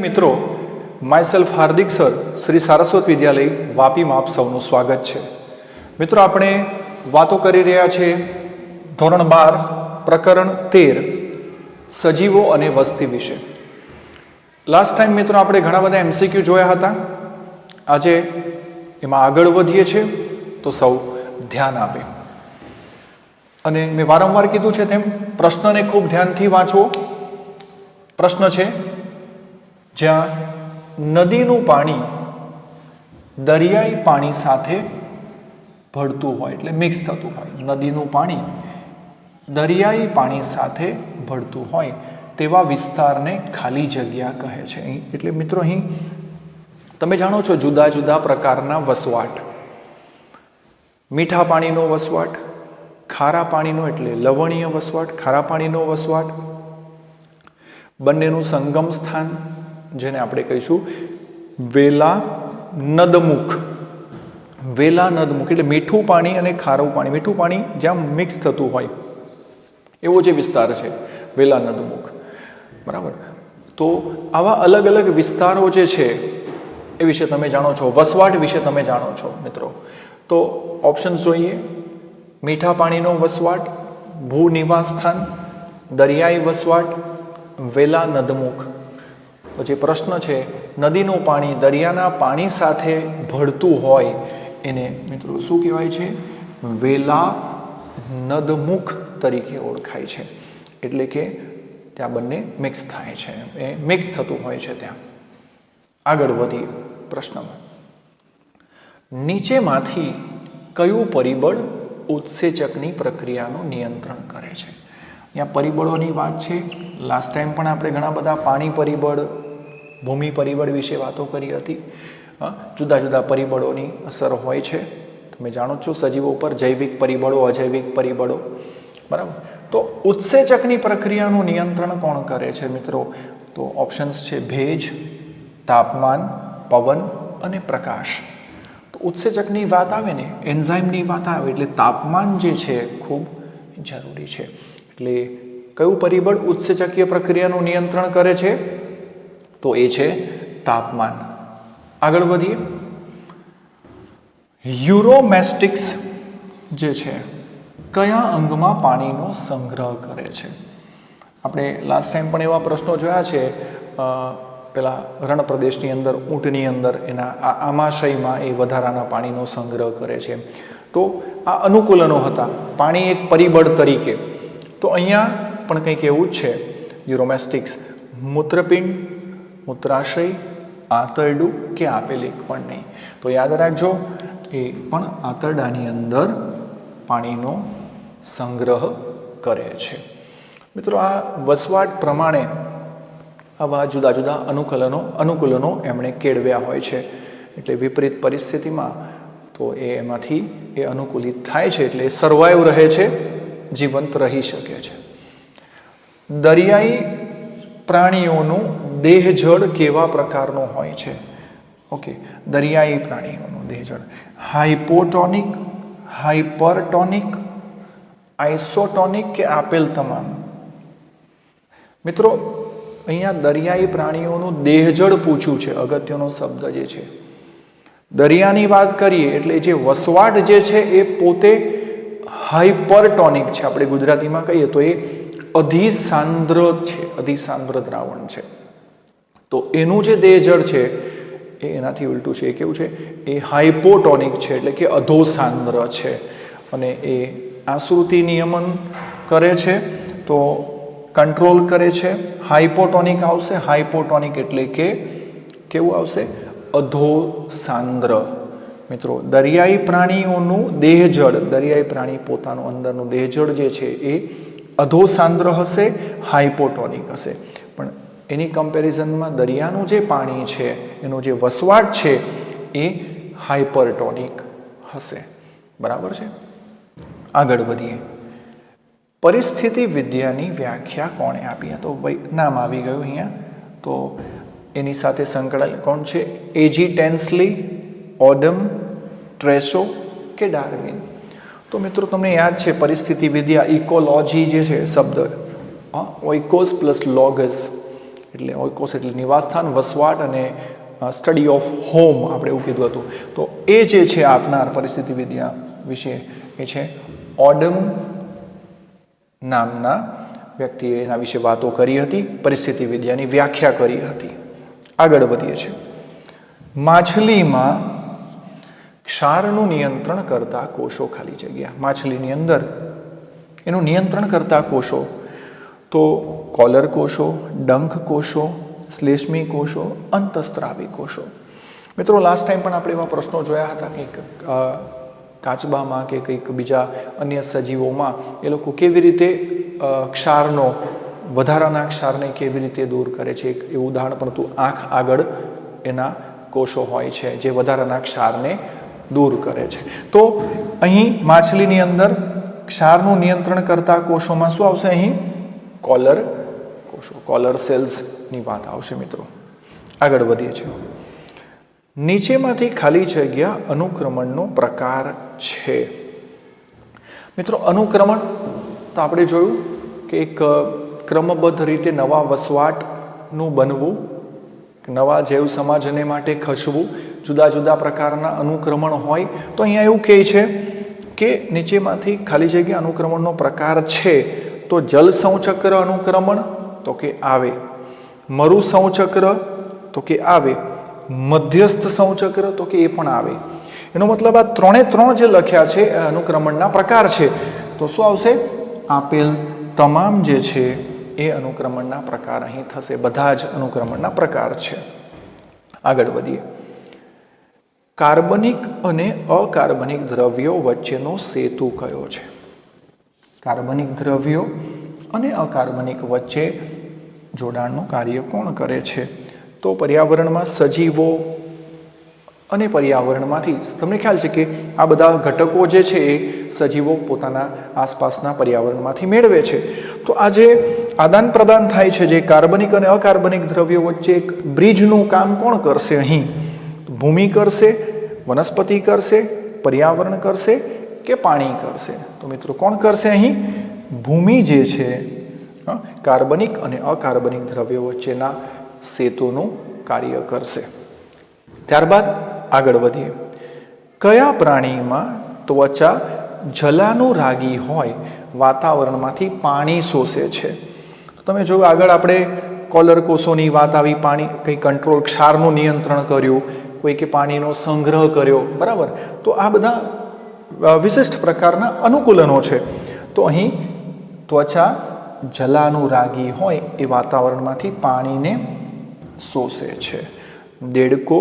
મિત્રો, માયસેલ્ફ હાર્દિક સર, શ્રી સારસ્વત વિદ્યાલય વાપીમાં આપ સૌનું સ્વાગત છે. મિત્રો, આપણે વાતો કરી રહ્યા છીએ ધોરણ 12 પ્રકરણ 13 સજીવો અને વસ્તી વિશે. લાસ્ટ ટાઈમ મિત્રો આપણે ઘણા બધા MCQ જોયા હતા. આજે એમાં આગળ વધીએ છીએ, તો સૌ ધ્યાન આપે. અને મેં વારંવાર કીધું છે તેમ પ્રશ્નને ખૂબ ધ્યાનથી વાંચવો. પ્રશ્ન છે, જ્યાં નદીનું પાણી દરિયાઈ પાણી સાથે ભળતું હોય, એટલે મિક્સ થતું હોય, નદીનું પાણી દરિયાઈ પાણી સાથે ભળતું હોય તેવા વિસ્તારને ખાલી જગ્યા કહે છે. એટલે મિત્રો, અહીં તમે જાણો છો જુદા જુદા પ્રકારના વસવાટ. મીઠા પાણીનો વસવાટ, ખારા પાણીનો એટલે લવણીય વસવાટ, ખારા પાણીનો વસવાટ, બંનેનું સંગમ સ્થાન જેને આપણે કહીશું વેલા નદમુખ. વેલા નદમુખ એટલે મીઠું પાણી અને ખારું પાણી, મીઠું પાણી જ્યાં મિક્સ થતું હોય એવો જે વિસ્તાર છે વેલા નદમુખ. બરાબર. તો આવા અલગ અલગ વિસ્તારો જે છે એ વિશે તમે જાણો છો, વસવાટ વિશે તમે જાણો છો મિત્રો. તો ઓપ્શન્સ જોઈએ: મીઠા પાણીનો વસવાટ, ભૂનિવાસ સ્થાન, દરિયાઈ વસવાટ, વેલા નદમુખ. પછી પ્રશ્ન છે, નદીનું પાણી દરિયાના પાણી સાથે ભળતું હોય એને મિત્રો શું કહેવાય છે? વેલા નદમુખ તરીકે ઓળખાય છે. એટલે કે ત્યાં બંને મિક્સ થાય છે, એ મિક્સ થતું હોય છે ત્યાં. આગળ વધીએ પ્રશ્નમાં. નીચેમાંથી કયું પરિબળ ઉત્સેચકની પ્રક્રિયાનું નિયંત્રણ કરે છે? અહીંયા પરિબળોની વાત છે. લાસ્ટ ટાઈમ પણ આપણે ઘણા બધા પાણી પરિબળ, ભૂમિ પરિબળ વિશે વાતો કરી હતી. જુદા જુદા પરિબળોની અસર હોય છે. તમે જાણો છો સજીવો ઉપર જૈવિક પરિબળો, અજૈવિક પરિબળો. બરાબર. તો ઉત્સેચકની પ્રક્રિયાનું નિયંત્રણ કોણ કરે છે મિત્રો? તો ઓપ્શન્સ છે ભેજ, તાપમાન, પવન અને પ્રકાશ. તો ઉત્સેચકની વાત આવે ને, એન્ઝાઇમની વાત આવે એટલે તાપમાન જે છે ખૂબ જરૂરી છે. એટલે કયું પરિબળ ઉત્સેચકીય પ્રક્રિયાનું નિયંત્રણ કરે છે? તો એ છે તાપમાન. આગળ વધીએ. યુરોમેસ્ટિક્સ જે છે કયા અંગમાં પાણીનો સંગ્રહ કરે છે? આપણે લાસ્ટ ટાઈમ પણ એવા પ્રશ્નો જોયા છે. પેલા રણ પ્રદેશની અંદર, ઊંટની અંદર એના આમાશયમાં એ વધારાના પાણીનો સંગ્રહ કરે છે. તો આ અનુકૂલનો હતા, પાણી એક પરિબળ તરીકે. તો અહીંયા પણ કંઈક એવું જ છે. યુરોમેસ્ટિક્સ મૂત્રપિંડ, મૂત્રાશય, આંતરડું કે આપેલ એક પણ નહીં. તો યાદ રાખજો, એ પણ આંતરડાની અંદર પાણીનો સંગ્રહ કરે છે. મિત્રો, આ વસવાટ પ્રમાણે આવા જુદા જુદા અનુકૂલનો એમણે કેળવ્યા હોય છે. એટલે વિપરીત પરિસ્થિતિમાં તો એમાંથી એ અનુકૂલિત થાય છે, એટલે એ સર્વાઈવ રહે છે, જીવંત રહી શકે છે. દરિયાઈ પ્રાણીઓનું દેહજળ કેવા પ્રકારનું હોય છે? ઓકે, દરિયાઈ પ્રાણીઓનું દેહજળ હાઇપોટોનિક, હાઇપરટોનિક, આઇસોટોનિક કે આપેલ તમામ? મિત્રો, અહીંયા દરિયાઈ પ્રાણીઓનું દેહજળ પૂછ્યું છે. અગત્યનો શબ્દ જે છે, દરિયાની વાત કરીએ એટલે જે વસવાટ જે છે એ પોતે હાઇપરટોનિક છે. આપણે ગુજરાતીમાં કહીએ તો એ અધિસાંદ્ર છે, અધિસાંદ્ર દ્રાવણ છે. તો એનું જે દેહજળ છે એ એનાથી ઉલટું છે. એ કેવું છે? એ હાઇપોટોનિક છે, એટલે કે અધોસાંદ્ર છે. અને એ આશ્રુતિ નિયમન કરે છે, તો કંટ્રોલ કરે છે. હાઇપોટોનિક આવશે. હાઇપોટોનિક એટલે કે કેવું આવશે? અધોસાંદ્ર. મિત્રો, દરિયાઈ પ્રાણીઓનું દેહજળ, દરિયાઈ પ્રાણી પોતાનું અંદરનું દેહજળ જે છે એ અધોસાંદ્ર હશે, હાઇપોટોનિક હશે. પણ એની કમ્પેરિઝનમાં દરિયાનું જે પાણી છે, એનો જે વસવાટ છે એ હાઇપરટોનિક હશે. બરાબર છે. આગળ વધીએ. પરિસ્થિતિ વિદ્યાની વ્યાખ્યા કોણે આપી? તો ભાઈ નામ આવી ગયું અહીંયા. તો એની સાથે સંકળાયેલ કોણ છે? એજી ટેન્સલી, ઓડમ, ટ્રેસો કે ડાર્વિન? તો મિત્રો, તમને યાદ છે પરિસ્થિતિ વિદ્યા, ઇકોલોજી જે છે શબ્દ, ઓઇકોસ પ્લસ લોગસ એટલે ઓઇકોસ એટલે નિવાસસ્થાન, વસવાટ અને સ્ટડી ઓફ હોમ આપણે એવું કીધું હતું. તો એ જે છે આપનાર પરિસ્થિતિ વિદ્યા વિશે એ છે ઓડમ નામના વ્યક્તિએ એના વિશે વાતો કરી હતી, પરિસ્થિતિ વિદ્યાની વ્યાખ્યા કરી હતી. આગળ વધીએ છીએ. માછલીમાં ક્ષારનું નિયંત્રણ કરતા કોષો, ખાલી જગ્યા. માછલીની અંદર એનું નિયંત્રણ કરતા કોષો તો કોલર કોષો, ડંખ કોષો, શ્લેષ્મી કોષો, અંતસ્ત્રાવી કોષો. મિત્રો લાસ્ટ ટાઈમ પણ આપણે એવા પ્રશ્નો જોયા હતા કે કાચબામાં કે કંઈક બીજા અન્ય સજીવોમાં એ લોકો કેવી રીતે ક્ષારનો, વધારાના ક્ષારને કેવી રીતે દૂર કરે છે. એવું ઉદાહરણ પણ હતું, આંખ આગળ એના કોષો હોય છે જે વધારાના ક્ષારને દૂર કરે છે. તો અહીં માછલીની અંદર ક્ષારનું નિયંત્રણ કરતા કોષોમાં શું આવશે? અહીં કોલર કોષો, કોલર સેલ્સની વાત આવશે. મિત્રો આગળ વધીએ છીએ. નીચેમાંથી ખાલી જગ્યા અનુક્રમણનો પ્રકાર છે. મિત્રો અનુક્રમણ તો આપણે જોયું કે એક ક્રમબદ્ધ રીતે નવા વસવાટનું બનવું, નવા જૈવ સમાજને માટે ખસવું, જુદા જુદા પ્રકારના અનુક્રમણ હોય. તો અહીંયા એવું કહે છે કે નીચેમાંથી ખાલી જગ્યા અનુક્રમણનો પ્રકાર છે તો જલ સંચક્ર અનુક્રમણ તો કે આવે, મરુ સંચક્ર તો કે આવે, મધ્યસ્થ સંચક્ર તો કે એ પણ આવે. એનો મતલબ આ ત્રણે ત્રણ જે લખ્યા છે અનુક્રમણના પ્રકાર છે. તો શું આવશે? આપેલ તમામ જે છે એ અનુક્રમણના પ્રકાર અહીં થશે. બધા જ અનુક્રમણના પ્રકાર છે. આગળ વધીએ. કાર્બનિક અને અકાર્બનિક દ્રવ્યો વચ્ચેનો સેતુ કયો છે? કાર્બનિક દ્રવ્યો અને અકાર્બનિક વચ્ચે જોડાણનું કાર્ય કોણ કરે છે? તો પર્યાવરણમાં સજીવો અને પર્યાવરણમાંથી, તમને ખ્યાલ છે કે આ બધા ઘટકો જે છે એ સજીવો પોતાના આસપાસના પર્યાવરણમાંથી મેળવે છે. તો આ જે આદાન પ્રદાન થાય છે, જે કાર્બનિક અને અકાર્બનિક દ્રવ્યો વચ્ચે એક બ્રિજનું કામ કોણ કરશે? અહીં ભૂમિ કરશે, વનસ્પતિ કરશે, પર્યાવરણ કરશે કે પાણી કરશે? તો મિત્રો કોણ કરશે? અહીં ભૂમિ જે છે કાર્બનિક અને અકાર્બનિક દ્રવ્યો વચ્ચેના સેતુનું કાર્ય કરશે. ત્યારબાદ આગળ વધીએ. કયા પ્રાણીમાં ત્વચા જલાનુરાગી હોય વાતાવરણમાંથી પાણી શોષે છે? તમે જોયું આગળ આપણે કોલર કોષોની વાત આવી, પાણી કંઈ કંટ્રોલ, ક્ષારનું નિયંત્રણ કર્યું, કોઈ કે પાણીનો સંગ્રહ કર્યો, બરાબર. તો આ બધા વિશિષ્ટ પ્રકારના અનુકૂલનો છે. તો અહીં ત્વચા જલાનુરાગી હોય એ વાતાવરણમાંથી પાણીને શોષે છે. દેડકો,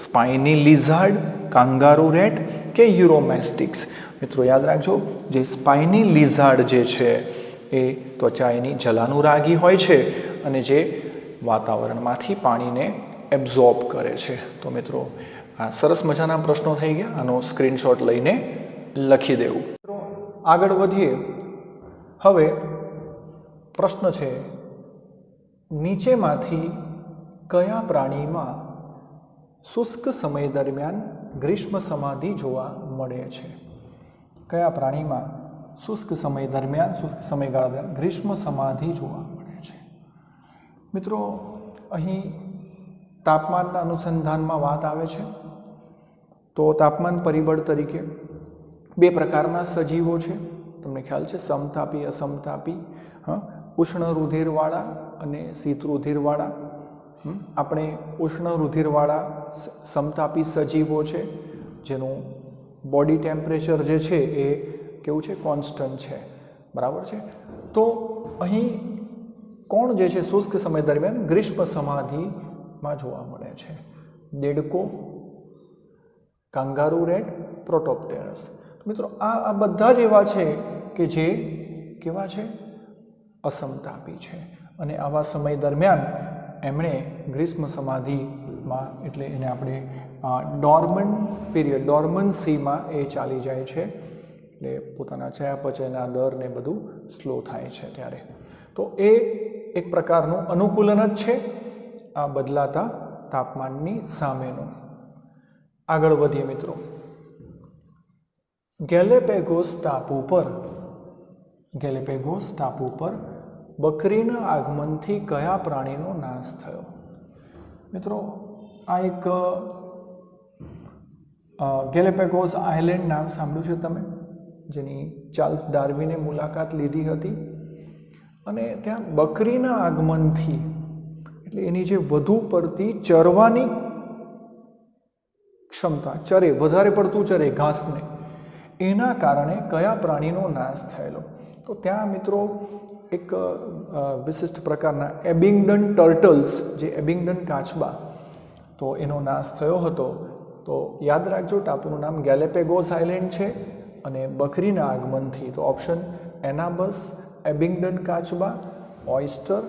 સ્પાઇની લિઝાર્ડ, કાંગારૂ રેટ કે યુરોમેસ્ટિક્સ? મિત્રો યાદ રાખજો, જે સ્પાઇની લિઝાર્ડ જે છે એ ત્વચા એની જલાનુરાગી હોય છે અને જે વાતાવરણમાંથી પાણીને એબ્ઝોર્બ કરે છે. તો મિત્રો આ સરસ મજાના પ્રશ્નો થઈ ગયા. આનો સ્ક્રીનશોટ લઈને લખી દેવું. આગળ વધીએ. હવે પ્રશ્ન છે, નીચેમાંથી કયા પ્રાણીમાં શુષ્ક સમય દરમિયાન ગ્રીષ્મ સમાધિ જોવા મળે છે? કયા પ્રાણીમાં શુષ્ક સમય દરમિયાન, શુષ્ક સમયગાળા દરમિયાન ગ્રીષ્મ સમાધિ જોવા મળે છે? મિત્રો અહીં તાપમાનના અનુસંધાનમાં વાત આવે છે. તો તાપમાન પરિબળ તરીકે બે પ્રકારના સજીવો છે, તમને ખ્યાલ છે, સમતાપી, અસમતાપી. ઉષ્ણ રુધિરવાળા અને શીત રુધિરવાળા. આપણે ઉષ્ણ રુધિરવાળા સમતાપી સજીવો છે જેનું બોડી ટેમ્પરેચર જે છે એ કેવું છે? કોન્સ્ટન્ટ છે, બરાબર છે. તો અહીં કોણ જે છે શુષ્ક સમય દરમિયાન ગ્રીષ્મ સમાધિમાં જોવા મળે છે? દેડકો, કાંગારૂ રેટ, પ્રોટોપ્ટેરસ. મિત્રો આ બધા જ એવા છે કે જે કેવા છે? અસમતાપી છે. અને આવા સમય દરમિયાન એમણે ગ્રીષ્મ સમાધિમાં, એટલે એને આપણે ડોર્મન્ટ પીરિયડ, ડોર્મન્સીમાં એ ચાલી જાય છે. એટલે પોતાના ચયાપચયના દરને બધું સ્લો થાય છે ત્યારે. તો એ એક પ્રકારનું અનુકૂલન જ છે આ બદલાતા તાપમાનની સામેનું. આગળ વધીએ મિત્રો. ગેલેપેગોસ ટાપુ પર બકરીના આગમનથી કયા પ્રાણીનો નાશ થયો? મિત્રો આ એક ગેલેપેગોસ આઇલેન્ડ નામ સાંભળ્યું છે તમે, જેની ચાર્લ્સ ડાર્વિને મુલાકાત લીધી હતી. અને ત્યાં બકરીના આગમનથી એટલે એની જે વધુ પડતી ચરવાની ક્ષમતા, ચરે વધારે પડતું ચરે ઘાસને, એના કારણે કયા પ્રાણીનો નાશ થયેલો? તો ત્યાં મિત્રો એક વિશિષ્ટ પ્રકારના એબિંગડન ટર્ટલ્સ, જે એબિંગડન કાચબા, તો એનો નાશ થયો હતો. તો યાદ રાખજો, ટાપુનું નામ ગેલેપેગોસ આઇલેન્ડ છે અને બકરીના આગમનથી, તો ઓપ્શન એનાબસ, એબિંગડન કાચબા, ઓયસ્ટર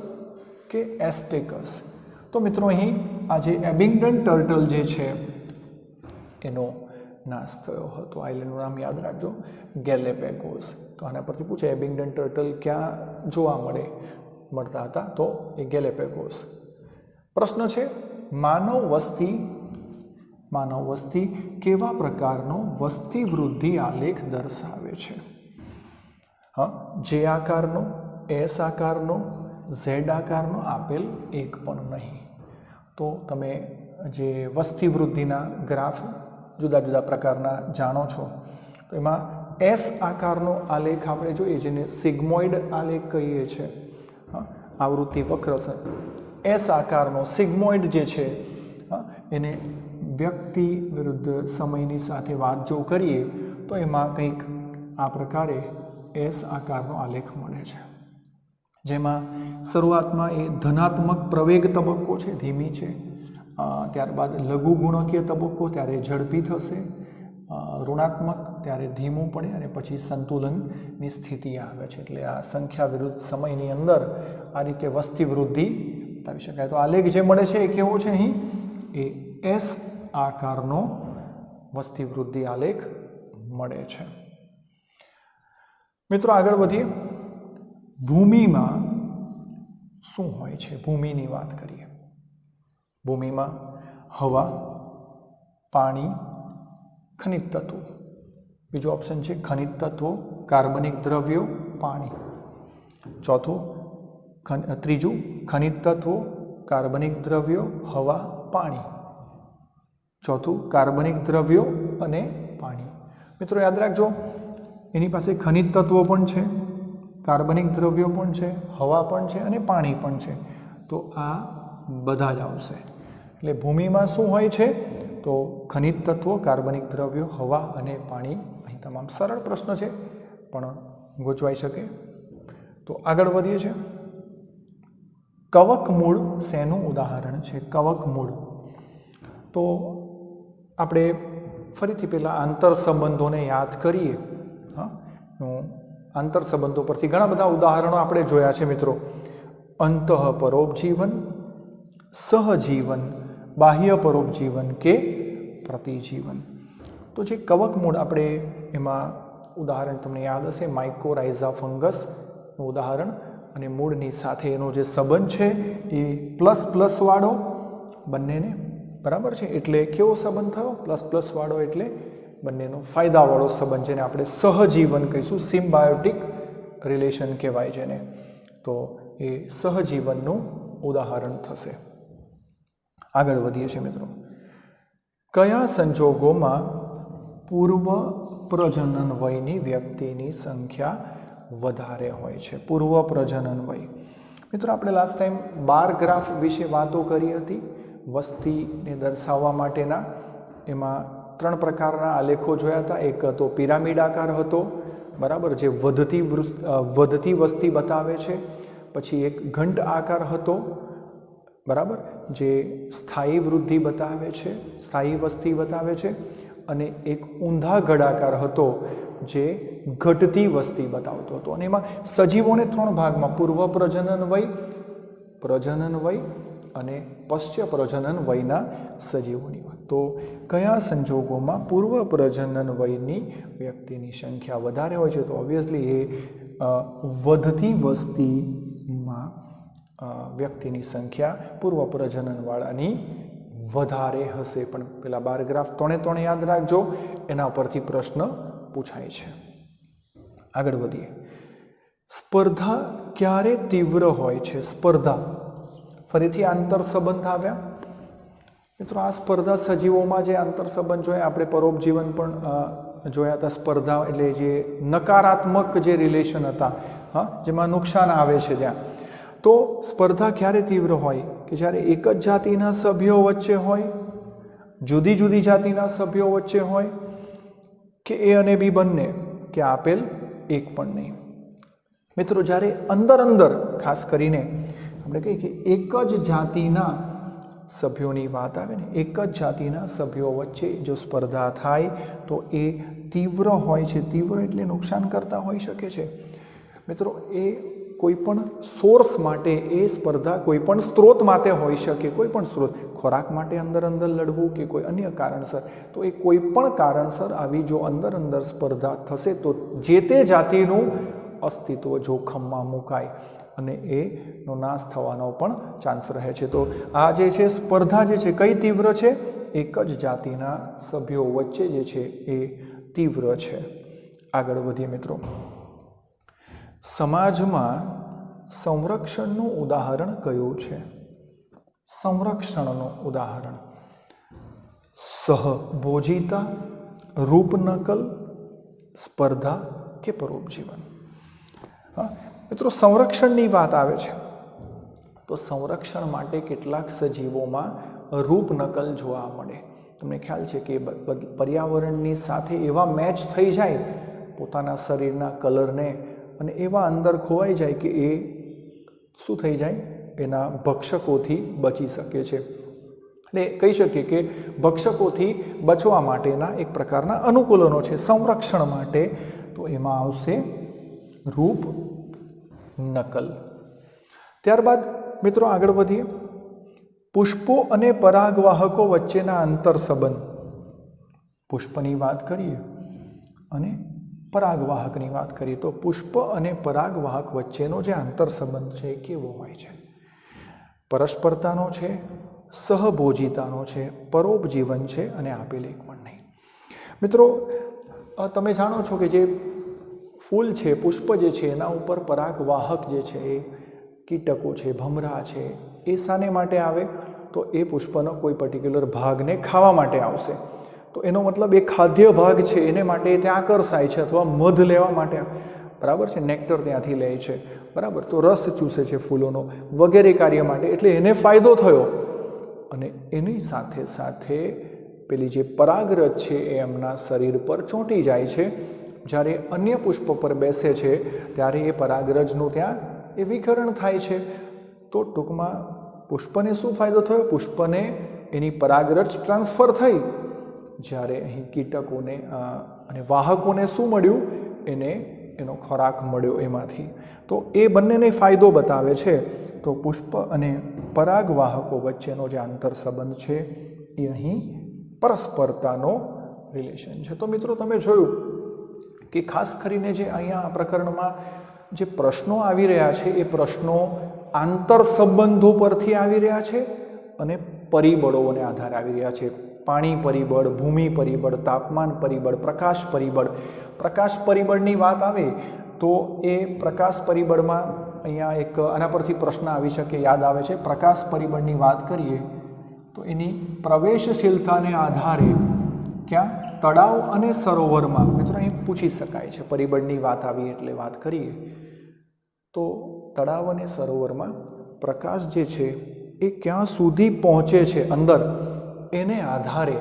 કે એસ્ટેકસ. તો મિત્રો અહીં આ જે એબિંગડન ટર્ટલ જે છે એનો નાશ થયો હતો. આઇલેન્ડનું નામ યાદ રાખજો, ગેલેપેગોસ. તો આના પરથી પૂછે એબિંગડન ટર્ટલ ક્યાં જોવા મળતા હતા? તો એ ગેલેપેગોસ. પ્રશ્ન છે, માનવ વસ્તી કેવા પ્રકારનો વસ્તી વૃદ્ધિ આલેખ દર્શાવે છે? જે આકારનો, એસ આકારનો, ઝેડ આકારનો, આપેલ એક પણ નહીં. તો તમે જે વસ્તી વૃદ્ધિના ગ્રાફ જુદા જુદા પ્રકારના જાણો છો, તો એમાં એસ આકારનો આલેખ આપણે જોઈએ, જેને સિગ્મોઇડ આલેખ કહીએ છીએ. આવૃત્તિ વક્ર એસ આકારનો સિગ્મોઇડ જે છે એને વ્યક્તિ વિરુદ્ધ સમયની સાથે વાત જો કરીએ તો એમાં કંઈક આ પ્રકારે એસ આકારનો આલેખ મળે છે, જેમાં શરૂઆતમાં એ ધનાત્મક પ્રવેગ તબક્કો છે, ધીમી છે. ત્યારબાદ લઘુ ગુણકીય તબક્કો, ત્યારે ઝડપી થશે. ઋણાત્મક, ત્યારે ધીમું પડે અને પછી સંતુલનની સ્થિતિ આવે છે. એટલે આ સંખ્યા વિરુદ્ધ સમયની અંદર આ રીતે વસ્તી વૃદ્ધિ બતાવી શકાય. તો આલેખ જે મળે છે એ કેવો છે? અહીં એ એસ આકારનો વસ્તી વૃદ્ધિ આલેખ મળે છે. મિત્રો આગળ વધીએ. ભૂમિમાં શું હોય છે? ભૂમિની વાત કરીએ. ભૂમિમાં હવા, પાણી, ખનિજ તત્વો. બીજો ઓપ્શન છે ખનિજ તત્વો, કાર્બનિક દ્રવ્યો, પાણી. ત્રીજું ખનિજ તત્વો, કાર્બનિક દ્રવ્યો, હવા, પાણી. ચોથું કાર્બનિક દ્રવ્યો અને પાણી. મિત્રો યાદ રાખજો, એની પાસે ખનિજ તત્વો પણ છે, કાર્બનિક દ્રવ્યો પણ છે, હવા પણ છે અને પાણી પણ છે. તો આ બધા જ આવશે. એટલે ભૂમિમાં શું હોય છે? તો ખનિજ તત્વો, કાર્બનિક દ્રવ્યો, હવા અને પાણી. અહીં તમામ સરળ પ્રશ્ન છે પણ ગૂંચવાઈ શકે. તો આગળ વધીએ છીએ. કવકમૂળ શેનું ઉદાહરણ છે? કવકમૂળ. તો આપણે ફરીથી પહેલાં આંતર સંબંધોને યાદ કરીએ. આંતર સંબંધો પરથી ઘણા બધા ઉદાહરણો આપણે જોયા છે મિત્રો. અંતઃ પરોપજીવન, સહજીવન, બાહ્ય પરોપજીવન કે પ્રતિજીવન. તો જે કવકમૂળ, આપણે એમાં ઉદાહરણ તમને યાદ હશે, માઇકોરાઇઝા ફંગસનું ઉદાહરણ. અને મૂળની સાથે એનો જે સંબંધ છે એ પ્લસ પ્લસ વાળો બંનેને, બરાબર છે. એટલે કેવો સંબંધ થયો? પ્લસ પ્લસ વાળો, એટલે બંનેનો ફાયદાવાળો સંબંધ, જેને આપણે સહજીવન કહીશું, સિમ્બાયોટિક રિલેશન કહેવાય જેને. તો એ સહજીવનનું ઉદાહરણ થશે. આગળ વધીએ છીએ મિત્રો. કયા સંજોગોમાં પૂર્વ પ્રજનન વયની વ્યક્તિની સંખ્યા વધારે હોય છે? પૂર્વ પ્રજનન વય. મિત્રો આપણે લાસ્ટ ટાઈમ બાર ગ્રાફ વિશે વાતો કરી હતી, વસ્તીને દર્શાવવા માટેના. એમાં 3 પ્રકારના આલેખો જોયા હતા. એક હતો પિરામિડ આકાર હતો, બરાબર, જે વધતી વસ્તી બતાવે છે. પછી એક ઘંટ આકાર હતો, બરાબર, જે સ્થાયી વૃદ્ધિ બતાવે છે, સ્થાયી વસ્તી બતાવે છે. અને એક ઊંધા ગળાકાર હતો, જે ઘટતી વસ્તી બતાવતો હતો. અને એમાં સજીવોને 3 ભાગમાં, પૂર્વ પ્રજનન વય, પ્રજનન વય અને પશ્ચ પ્રજનન વયના સજીવોની વાત. તો કયા સંજોગોમાં પૂર્વ પ્રજનન વયની વ્યક્તિની સંખ્યા વધારે હોય છે? તો ઓબ્વિયસલી એ વધતી વસ્તીમાં વ્યક્તિની સંખ્યા પૂર્વ પ્રજનનવાળાની વધારે હશે. પણ પેલા 12 ગ્રાફ 3 યાદ રાખજો, એના પરથી પ્રશ્ન પૂછાય છે. આગળ વધીએ. સ્પર્ધા ક્યારે તીવ્ર હોય છે? સ્પર્ધા, ફરીથી આંતર સંબંધ આવ્યા મિત્રો. આ સ્પર્ધા સજીવોમાં જે આંતર સંબંધ જોયા, આપણે પરોપજીવન પણ જોયા હતા. સ્પર્ધા એટલે જે નકારાત્મક જે રિલેશન હતા, જેમાં નુકસાન આવે છે ત્યાં. તો સ્પર્ધા ક્યારે તીવ્ર હોય? કે જ્યારે એક જ જાતિના સભ્યો વચ્ચે હોય, જુદી જુદી જાતિના સભ્યો વચ્ચે હોય, કે એ અને બી બંને, કે આપેલ એક પણ નહીં. મિત્રો જ્યારે અંદર ખાસ કરીને આપણે કહીએ કે એક જ જાતિના સભ્યોની વાત આવે ને, એક જ જાતિના સભ્યો વચ્ચે જો સ્પર્ધા થાય તો એ તીવ્ર હોય છે. તીવ્ર એટલે નુકસાન કરતા હોઈ શકે છે મિત્રો. એ કોઈ પણ સોર્સ માટે એ સ્પર્ધા કોઈ પણ સ્ત્રોત માટે હોઈ શકે. કોઈ પણ સ્ત્રોત, ખોરાક માટે અંદર લડવું કે કોઈ અન્ય કારણસર, તો એ કોઈ પણ કારણસર આવી જો અંદર સ્પર્ધા થશે તો જે તે જાતિનું અસ્તિત્વ જોખમમાં મુકાય અને એનો નાશ થવાનો પણ ચાન્સ રહે છે. તો આ જે છે સ્પર્ધા જે છે કઈ તીવ્ર છે? એક જ જાતિના સભ્યો વચ્ચે જે છે એ તીવ્ર છે. આગળ વધીએ મિત્રો. સમાજમાં સંરક્ષણનું ઉદાહરણ કયું છે? સંરક્ષણનું ઉદાહરણ સહભોજિતા, રૂપનકલ, સ્પર્ધા કે પરોપજીવન. મિત્રો સંરક્ષણની વાત આવે છે તો સંરક્ષણ માટે કેટલાક સજીવોમાં રૂપનકલ જોવા મળે. તમને ખ્યાલ છે કે પર્યાવરણની સાથે એવા મેચ થઈ જાય પોતાના શરીરના કલરને, અને એવા અંદર ખોવાઈ જાય કે એ શું થઈ જાય? એના ભક્ષકોથી બચી શકે છે. એટલે કહી શકીએ કે ભક્ષકોથી બચવા માટેના એક પ્રકારના અનુકૂલનો છે સંરક્ષણ માટે. તો એમાં આવશે રૂપ નકલ. ત્યારબાદ મિત્રો આગળ વધીએ. પુષ્પો અને પરાગવાહકો વચ્ચેના આંતર સંબંધ. પુષ્પની વાત કરીએ અને પરાગવાહકની વાત કરીએ તો પુષ્પ અને પરાગવાહક વચ્ચેનો જે આંતર સંબંધ છે એ કેવો હોય છે? પરસ્પરતાનો છે, સહભોજિતાનો છે, પરોપજીવન છે અને આપેલ એક પણ નહીં. મિત્રો તમે જાણો છો કે જે ફૂલ છે, પુષ્પ જે છે, એના ઉપર પરાગવાહક જે છે એ કીટકો છે, ભમરા છે, એ શાને માટે આવે? તો એ પુષ્પનો કોઈ પર્ટિક્યુલર ભાગને ખાવા માટે આવશે. તો એનો મતલબ એ ખાદ્ય ભાગ છે એને માટે ત્યાં આકર્ષાય છે, અથવા મધ લેવા માટે, બરાબર છે, નેક્ટર ત્યાંથી લે છે, બરાબર. તો રસ ચૂસે છે ફૂલોનો વગેરે કાર્ય માટે, એટલે એને ફાયદો થયો. અને એની સાથે સાથે પેલી જે પરાગરજ છે એ એમના શરીર પર ચોંટી જાય છે. જ્યારે અન્ય પુષ્પ પર બેસે છે ત્યારે એ પરાગરજનું ત્યાં એ વિકરણ થાય છે. તો ટૂંકમાં પુષ્પને શું ફાયદો થયો? પુષ્પને એની પરાગરજ ટ્રાન્સફર થઈ. જ્યારે અહીં કીટકોને અને વાહકોને શું મળ્યું? એને એનો ખોરાક મળ્યો એમાંથી. તો એ બંનેને ફાયદો બતાવે છે. તો પુષ્પ અને પરાગવાહકો વચ્ચેનો જે આંતર સંબંધ છે એ અહીં પરસ્પરતાનો રિલેશન છે. તો મિત્રો તમે જોયું કે ખાસ કરીને જે અહીંયા આ પ્રકરણમાં જે પ્રશ્નો આવી રહ્યા છે એ પ્રશ્નો આંતર સંબંધો પરથી આવી રહ્યા છે અને પરિબળોને આધારે આવી રહ્યા છે. પાણી પરિબળ, ભૂમિ પરિબળ, તાપમાન પરિબળ, પ્રકાશ પરિબળ. પ્રકાશ પરિબળની વાત આવે તો એ પ્રકાશ પરિબળમાં અહીંયા એક આના પરથી પ્રશ્ન આવી શકે, યાદ આવે છે. પ્રકાશ પરિબળની વાત કરીએ તો એની પ્રવેશશીલતાને આધારે ક્યાં? તળાવ અને સરોવરમાં. મિત્રો અહીં પૂછી શકાય છે, પરિબળની વાત આવી એટલે વાત કરીએ તો તળાવ અને સરોવરમાં પ્રકાશ જે છે એ ક્યાં સુધી પહોંચે છે અંદર, એને આધારે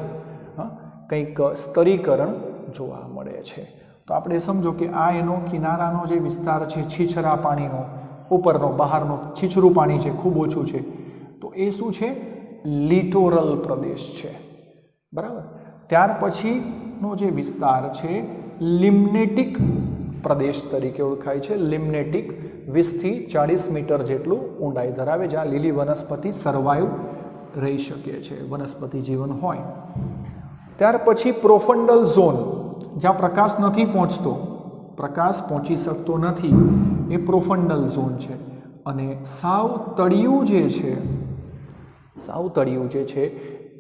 કંઈક સ્તરીકરણ જોવા મળે છે. તો આપણે સમજો કે આ એનો કિનારાનો જે વિસ્તાર છે, છીછરા પાણીનો, ઉપરનો બહારનો છીછરું પાણી છે, ખૂબ ઓછું છે, તો એ શું છે? લિટોરલ પ્રદેશ છે, બરાબર. ત્યાર પછીનો જે વિસ્તાર છે લિમ્નેટિક પ્રદેશ તરીકે ઓળખાય છે. લિમ્નેટિક 20થી 40 મીટર જેટલું ઊંડાઈ ધરાવે, જ્યાં લીલી વનસ્પતિ સર્વાઈવ રહી શકે છે, વનસ્પતિ જીવન હોય. ત્યાર પછી પ્રોફન્ડલ ઝોન, જ્યાં પ્રકાશ નથી પહોંચતો, પ્રકાશ પહોંચી શકતો નથી, એ પ્રોફન્ડલ ઝોન છે. અને સાવ તળિયું જે છે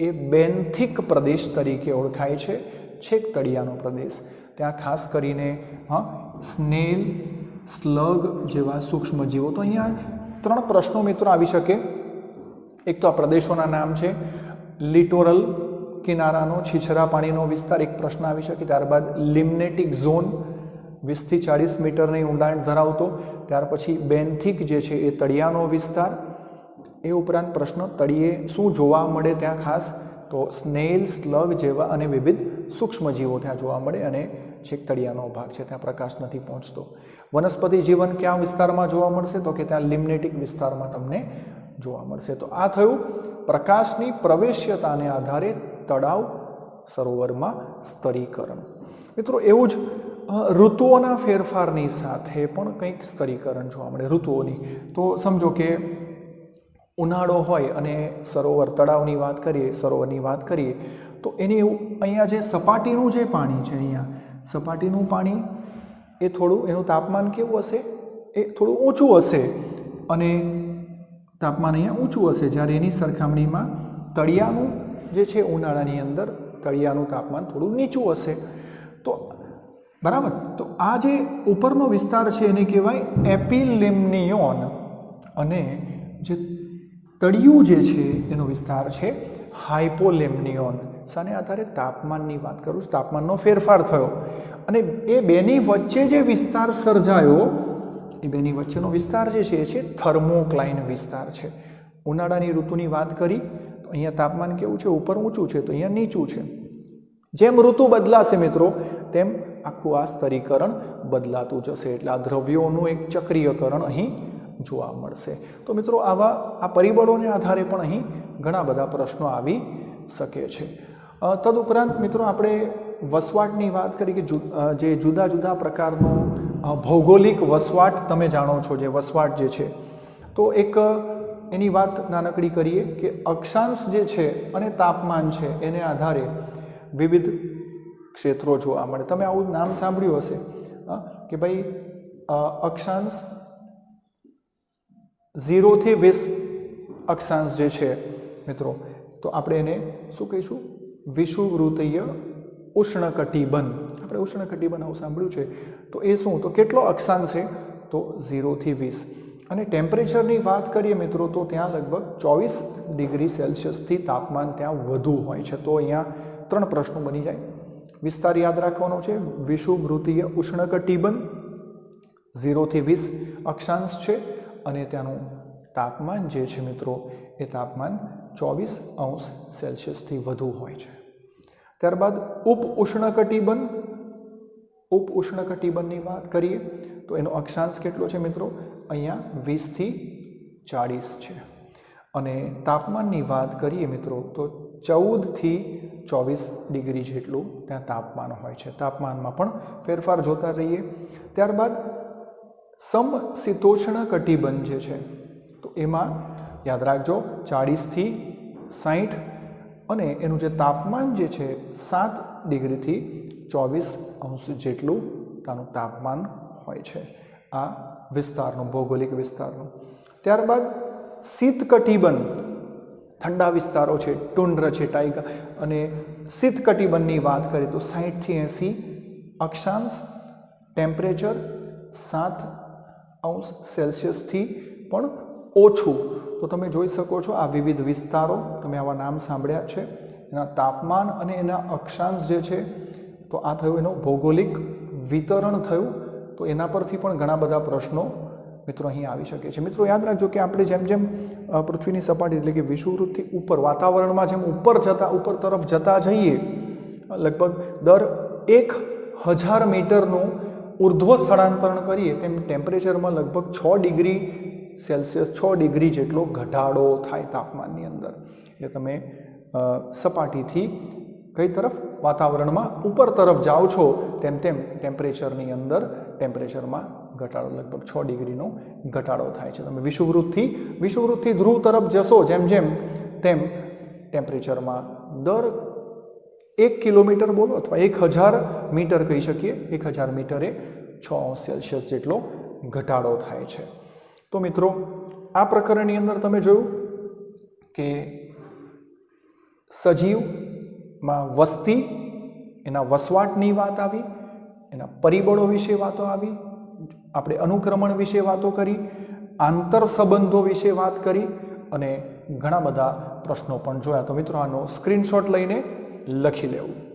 એ બેન્થિક પ્રદેશ તરીકે ઓળખાય છે, છેક તળિયાનો પ્રદેશ. ત્યાં ખાસ કરીને સ્નેલ, સ્લગ જેવા સૂક્ષ્મજીવો. તો અહીંયા 3 પ્રશ્નો મિત્રો આવી શકે. એક તો આ પ્રદેશોના નામ છે, લિટોરલ કિનારાનો છીછરા પાણીનો વિસ્તાર એક પ્રશ્ન આવી શકે. ત્યારબાદ લિમ્નેટિક ઝોન 20 થી 40 મીટરની ઊંડાણ ધરાવતો. ત્યાર પછી બેન્થિક જે છે એ તળિયાનો વિસ્તાર. એ ઉપરાંત પ્રશ્ન તળિયે શું જોવા મળે ત્યાં ખાસ, તો સ્નેલ, સ્લગ જેવા અને વિવિધ સૂક્ષ્મજીવો ત્યાં જોવા મળે અને છેક તળિયાનો ભાગ છે ત્યાં પ્રકાશ નથી પહોંચતો. વનસ્પતિ જીવન ક્યાં વિસ્તારમાં જોવા મળશે, તો કે ત્યાં લિમ્નેટિક વિસ્તારમાં તમને જોવા મળશે. તો આ થયું પ્રકાશની પ્રવેશ્યતાને આધારે તળાવ સરોવરમાં સ્તરીકરણ. મિત્રો એવું જ ઋતુઓના ફેરફારની સાથે પણ કંઈક સ્તરીકરણ જોવા મળે ઋતુઓની. તો સમજો કે ઉનાળો હોય અને સરોવર તળાવની વાત કરીએ, સરોવરની વાત કરીએ, તો એની અહીંયા જે સપાટીનું જે પાણી છે, અહીંયા સપાટીનું પાણી એ થોડું, એનું તાપમાન કેવું હશે, એ થોડું ઊંચું હશે અને તાપમાન અહીંયા ઊંચું હશે. જ્યારે એની સરખામણીમાં તળિયાનું જે છે ઉનાળાની અંદર તળિયાનું તાપમાન થોડું નીચું હશે. તો બરાબર, તો આ જે ઉપરનો વિસ્તાર છે એને કહેવાય એપિલિમ્નિયોન અને જે તળિયું જે છે એનો વિસ્તાર છે હાઇપોલેમ્નિયોન. શાને આધારે? તાપમાનની વાત કરું છું, તાપમાનનો ફેરફાર થયો અને એ બેની વચ્ચે જે વિસ્તાર સર્જાયો, એ બેની વચ્ચેનો વિસ્તાર જે છે એ છે થર્મોક્લાઇન વિસ્તાર છે. ઉનાળાની ઋતુની વાત કરી તો અહીંયા તાપમાન કેવું છે, ઉપર ઊંચું છે, તો અહીંયા નીચું છે. જેમ ઋતુ બદલાશે મિત્રો તેમ આખું આ સ્તરીકરણ બદલાતું જશે. એટલે આ દ્રવ્યોનું એક ચક્રીયકરણ અહીં જોવા મળશે. તો મિત્રો આવા આ પરિબળોને આધારે પણ અહીં ઘણા બધા પ્રશ્નો આવી શકે છે. તદુપરાંત મિત્રો આપણે વસવાટની વાત કરી કે જે જુદા જુદા પ્રકારનો ભૌગોલિક વસવાટ તમે જાણો છો, જે વસવાટ જે છે, તો એક એની વાત નાનકડી કરીએ કે અક્ષાંશ જે છે અને તાપમાન છે એને આધારે વિવિધ ક્ષેત્રો જોવા મળે. તમે આવું નામ સાંભળ્યું હશે કે ભાઈ અક્ષાંશ 0 થી 20 અક્ષાંશ જે છે મિત્રો, તો આપણે એને શું કહીશું? વિષુવવૃત્તીય ઉષ્ણકટિબંધ. આપણે ઉષ્ણકટિબંધ આવું સાંભળ્યું છે. તો એ શું? તો કેટલો અક્ષાંશ છે? તો 0 થી 20. અને ટેમ્પરેચરની વાત કરીએ મિત્રો તો ત્યાં લગભગ 24 ડિગ્રી સેલ્સિયસથી તાપમાન ત્યાં વધુ હોય છે. તો અહીંયા 3 પ્રશ્નો બની જાય. વિસ્તાર યાદ રાખવાનો છે, વિષુવવૃત્તીય ઉષ્ણકટિબંધ, 0 થી 20 અક્ષાંશ છે અને ત્યાંનું તાપમાન જે છે મિત્રો એ તાપમાન 24°C વધુ હોય છે. ત્યારબાદ ઉપ ઉષ્ણકટિબંધની વાત કરીએ તો એનો અક્ષાંશ કેટલો છે મિત્રો? અહીંયા 20 થી 40 છે. અને તાપમાનની વાત કરીએ મિત્રો તો 14 થી 24 ડિગ્રી જેટલું ત્યાં તાપમાન હોય છે. તાપમાનમાં પણ ફેરફાર જોતા રહીએ. ત્યારબાદ સમશીતોષ્ણ કટિબંધ જે છે તો એમાં યાદ રાખજો 40 થી 60 અને એનું જે તાપમાન જે છે 7 ડિગ્રીથી 24° જેટલું તાનું તાપમાન હોય છે આ વિસ્તારનું, ભૌગોલિક વિસ્તારનું. ત્યારબાદ શીત કટિબંધ, ઠંડા વિસ્તારો છે, ટુંડ્ર છે, ટાઇગા, અને શીત કટિબંધની વાત કરીએ તો 60 થી 80 અક્ષાંશ, ટેમ્પરેચર 7°C પણ ઓછું. તો તમે જોઈ શકો છો આ વિવિધ વિસ્તારો, તમે આવા નામ સાંભળ્યા છે, એના તાપમાન અને એના અક્ષાંશ જે છે તો આ થયું એનું ભૌગોલિક વિતરણ થયું. તો એના પરથી પણ ઘણા બધા પ્રશ્નો મિત્રો અહીં આવી શકે છે. મિત્રો યાદ રાખજો કે આપણે જેમ જેમ પૃથ્વીની સપાટી એટલે કે વિષુવવૃત્તથી ઉપર વાતાવરણમાં જેમ ઉપર તરફ જતા જઈએ, લગભગ દર 1000 મીટરનું ઉર્ધ્વ સ્થળાંતરણ કરીએ તેમ ટેમ્પરેચરમાં લગભગ 6°C 6 જેટલો ઘટાડો થાય તાપમાનની અંદર. એટલે તમે સપાટીથી કઈ તરફ વાતાવરણમાં ઉપર તરફ જાઓ છો તેમ તેમ ટેમ્પરેચરની અંદર ટેમ્પરેચરમાં ઘટાડો લગભગ 6°નો ઘટાડો થાય છે. તમે વિષુવવૃત્તથી ધ્રુવ તરફ જશો જેમ તેમ ટેમ્પરેચરમાં દર 1 કિલોમીટર બોલો અથવા 1000 મીટર કહી શકીએ, 1000 મીટરે 6°C જેટલો ઘટાડો થાય છે. તો મિત્રો આ પ્રકરણની અંદર તમે જોયું કે સજીવમાં વસ્તી, એના વસવાટની વાત આવી, એના પરિબળો વિશે વાતો આવી, આપણે અનુક્રમણ વિશે વાતો કરી, આંતર સંબંધો વિશે વાત કરી અને ઘણા બધા પ્રશ્નો પણ જોયા. તો મિત્રો આનો સ્ક્રીનશોટ લઈને લખી લેવું.